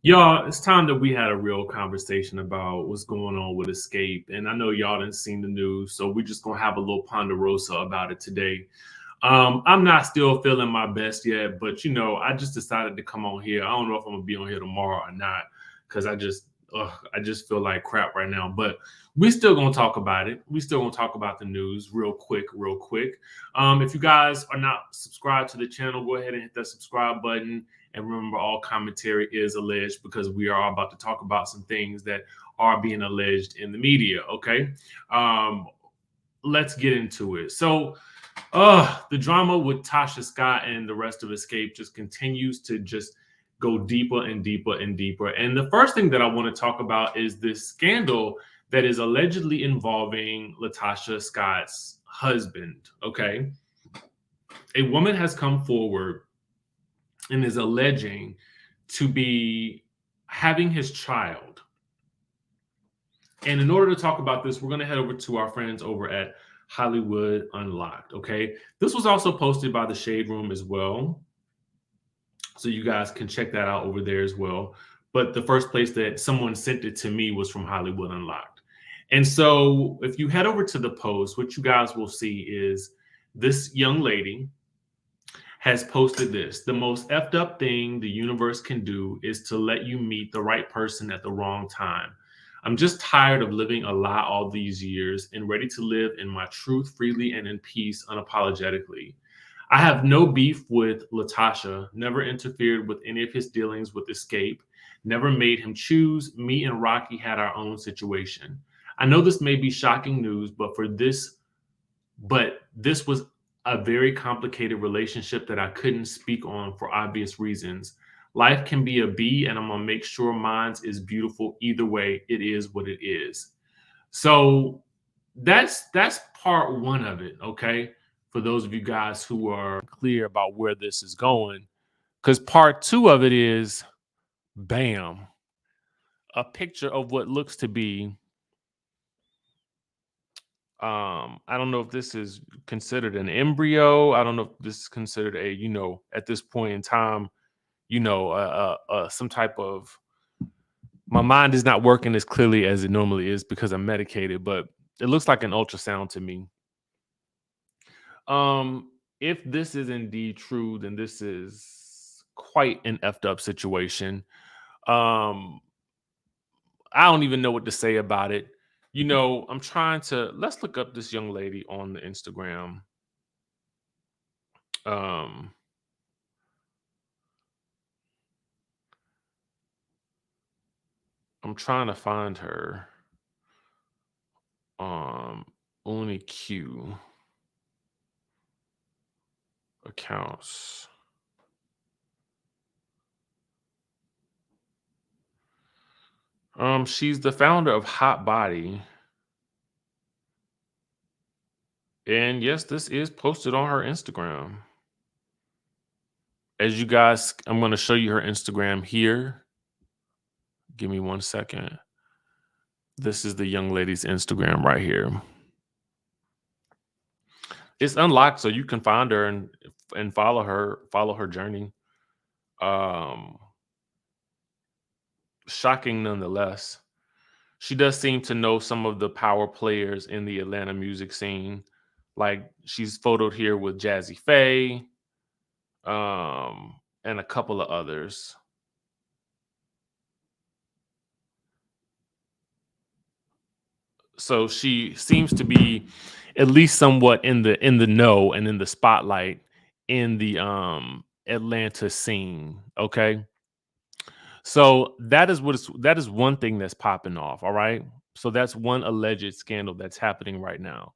Y'all, it's time that we had a real conversation about what's going on with Escape. And I know y'all didn't seen the news, so we're just gonna have a little ponderosa about it today. I'm not still feeling my best yet, but I just decided to come on here. I don't know if I'm gonna be on here tomorrow or not, because I just feel like crap right now. But we still gonna talk about it. We still gonna talk about the news real quick, real quick. If you guys are not subscribed to the channel, go ahead and hit that subscribe button. And remember, all commentary is alleged because we are about to talk about some things that are being alleged in the media. Okay. Um, let's get into it. So, the drama with Tasha Scott and the rest of Escape just continues to just go deeper and deeper and deeper. And the first thing that I want to talk about is this scandal that is allegedly involving Latasha Scott's husband. Okay. A woman has come forward and is alleging to be having his child. And in order to talk about this, we're going to head over to our friends over at Hollywood Unlocked. Okay. This was also posted by the Shade Room as well. So you guys can check that out over there as well. But the first place that someone sent it to me was from Hollywood Unlocked. And so if you head over to the post, what you guys will see is this young lady has posted this. The most effed up thing the universe can do is to let you meet the right person at the wrong time. I'm just tired of living a lie all these years and ready to live in my truth freely and in peace unapologetically. I have no beef with Latasha, never interfered with any of his dealings with Escape, never made him choose. Me and Rocky had our own situation. I know this may be shocking news, but this was a very complicated relationship that I couldn't speak on for obvious reasons. Life can be a B, and I'm gonna make sure mine's is beautiful. Either way, it is what it is. So that's part one of it, okay? For those of you guys who are clear about where this is going. Because part two of it is bam, a picture of what looks to be I don't know if this is considered an embryo. I don't know if this is considered a, at this point in time, some type of, my mind is not working as clearly as it normally is because I'm medicated, but it looks like an ultrasound to me. If this is indeed true, then this is quite an effed up situation. Um, I don't even know what to say about it. I'm trying to, let's look up this young lady on the Instagram. Um, I'm trying to find her. UniQ accounts. She's the founder of Hot Body. And yes, this is posted on her Instagram. As you guys, I'm going to show you her Instagram here. Give me 1 second. This is the young lady's Instagram right here. It's unlocked, so you can find her and follow her journey. Shocking nonetheless. She does seem to know some of the power players in the Atlanta music scene. Like she's photoed here with Jazzy Faye, and a couple of others. So she seems to be at least somewhat in the know and in the spotlight in the Atlanta scene. Okay. So that is one thing that's popping off. All right. So that's one alleged scandal that's happening right now.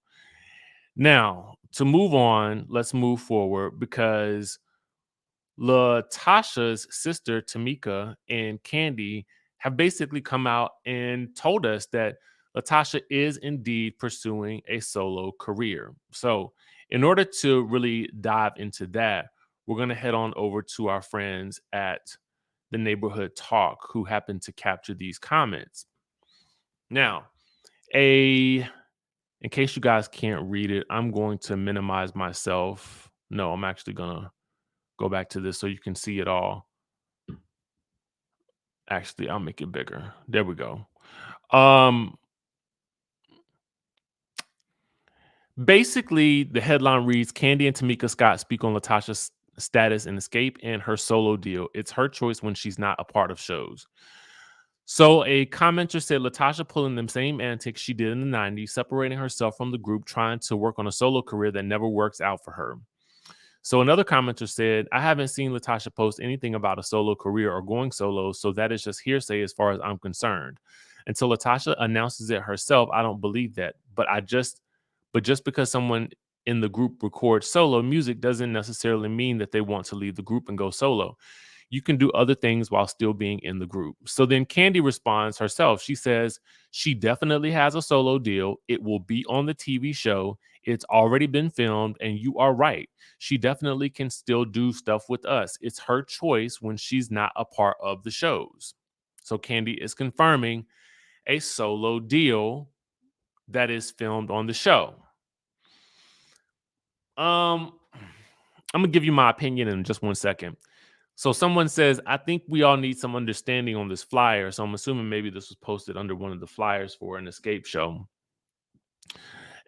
Now, to move on, let's move forward because Latasha's sister, Tamika, and Kandi have basically come out and told us that Latasha is indeed pursuing a solo career. So, in order to really dive into that, we're going to head on over to our friends at the Neighborhood Talk who happened to capture these comments. Now, in case you guys can't read it, I'm going to minimize myself. No, I'm actually going to go back to this so you can see it all. Actually, I'll make it bigger. There we go. Um, Basically, the headline reads Kandi and Tamika Scott speak on Latasha's status in Escape and her solo deal. It's her choice when she's not a part of shows. So a commenter said Latasha pulling them same antics she did in the 90s, separating herself from the group, trying to work on a solo career that never works out for her. So another commenter said, I haven't seen Latasha post anything about a solo career or going solo, so that is just hearsay as far as I'm concerned. Until Latasha announces it herself, I don't believe that. But just because someone in the group records solo music doesn't necessarily mean that they want to leave the group and go solo. You can do other things while still being in the group. So then Kandi responds herself. She says she definitely has a solo deal. It will be on the TV show. It's already been filmed, and you are right. She definitely can still do stuff with us. It's her choice when she's not a part of the shows. So Kandi is confirming a solo deal that is filmed on the show. I'm gonna give you my opinion in just 1 second. So someone says, I think we all need some understanding on this flyer. So I'm assuming maybe this was posted under one of the flyers for an Escape show.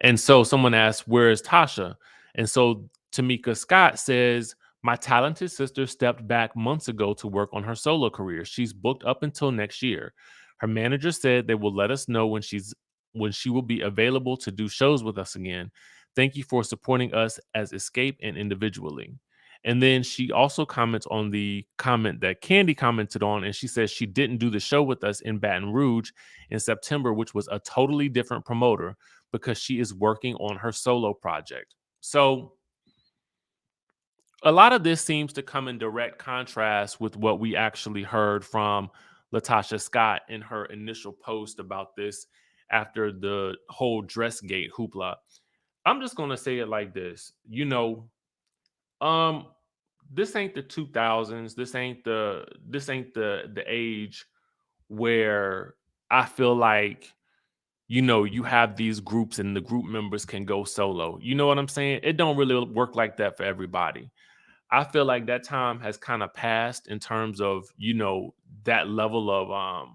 And so someone asked, where is Tasha? And so Tamika Scott says, my talented sister stepped back months ago to work on her solo career. She's booked up until next year. Her manager said they will let us know when she will be available to do shows with us again. Thank you for supporting us as Escape and individually. And then she also comments on the comment that Kandi commented on, and she says she didn't do the show with us in Baton Rouge in September, which was a totally different promoter because she is working on her solo project. So a lot of this seems to come in direct contrast with what we actually heard from Latasha Scott in her initial post about this after the whole Dressgate hoopla. I'm just going to say it like this. Um this ain't the 2000s. This ain't the age where I feel like you have these groups and the group members can go solo. You know what I'm saying? It don't really work like that for everybody. I feel like that time has kind of passed in terms of, that level of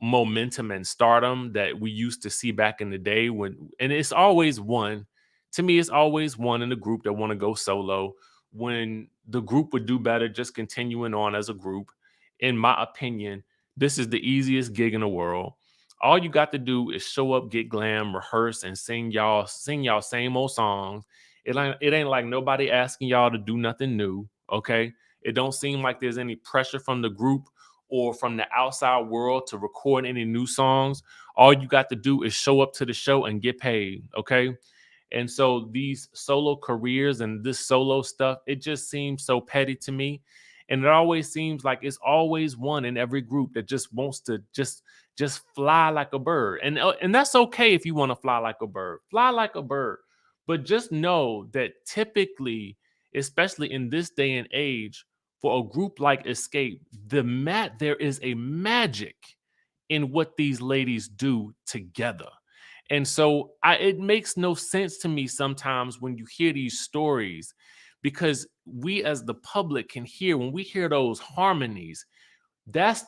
momentum and stardom that we used to see back in the day and it's always one. To me, it's always one in the group that want to go solo when the group would do better just continuing on as a group. In my opinion, this is the easiest gig in the world. All you got to do is show up, get glam, rehearse, and sing y'all same old songs. It ain't like nobody asking y'all to do nothing new. Okay. It don't seem like there's any pressure from the group or from the outside world to record any new songs. All you got to do is show up to the show and get paid. Okay. And so these solo careers and this solo stuff, it just seems so petty to me. And it always seems like it's always one in every group that just wants to just fly like a bird. And that's okay if you want to fly like a bird. Fly like a bird. But just know that typically, especially in this day and age, for a group like Escape, there is a magic in what these ladies do together. And so it makes no sense to me sometimes when you hear these stories because we as the public can hear when we hear those harmonies. That's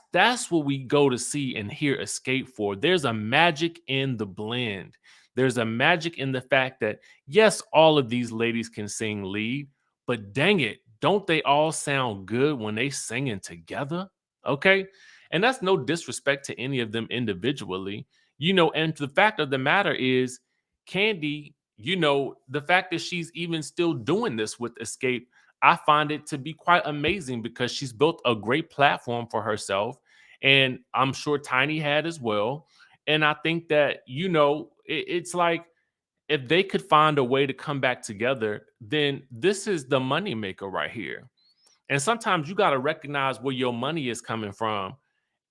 what we go to see and hear Escape for. There's a magic in the blend. There's a magic in the fact that yes, all of these ladies can sing lead, but dang it, don't they all sound good when they singing together? Okay? And that's no disrespect to any of them individually. And the fact of the matter is Kandi, the fact that she's even still doing this with Escape, I find it to be quite amazing because she's built a great platform for herself. And I'm sure Tiny had as well. And I think that, it's like if they could find a way to come back together, then this is the moneymaker right here. And sometimes you got to recognize where your money is coming from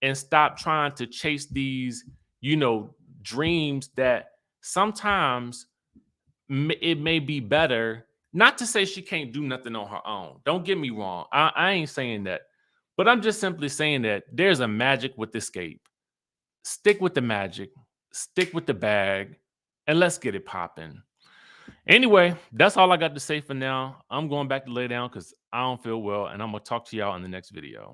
and stop trying to chase these, you know, dreams that sometimes it may be better. Not to say she can't do nothing on her own. Don't get me wrong. I ain't saying that. But I'm just simply saying that there's a magic with Escape. Stick with the magic, stick with the bag, and let's get it popping. Anyway, that's all I got to say for now. I'm going back to lay down because I don't feel well, and I'm going to talk to y'all in the next video.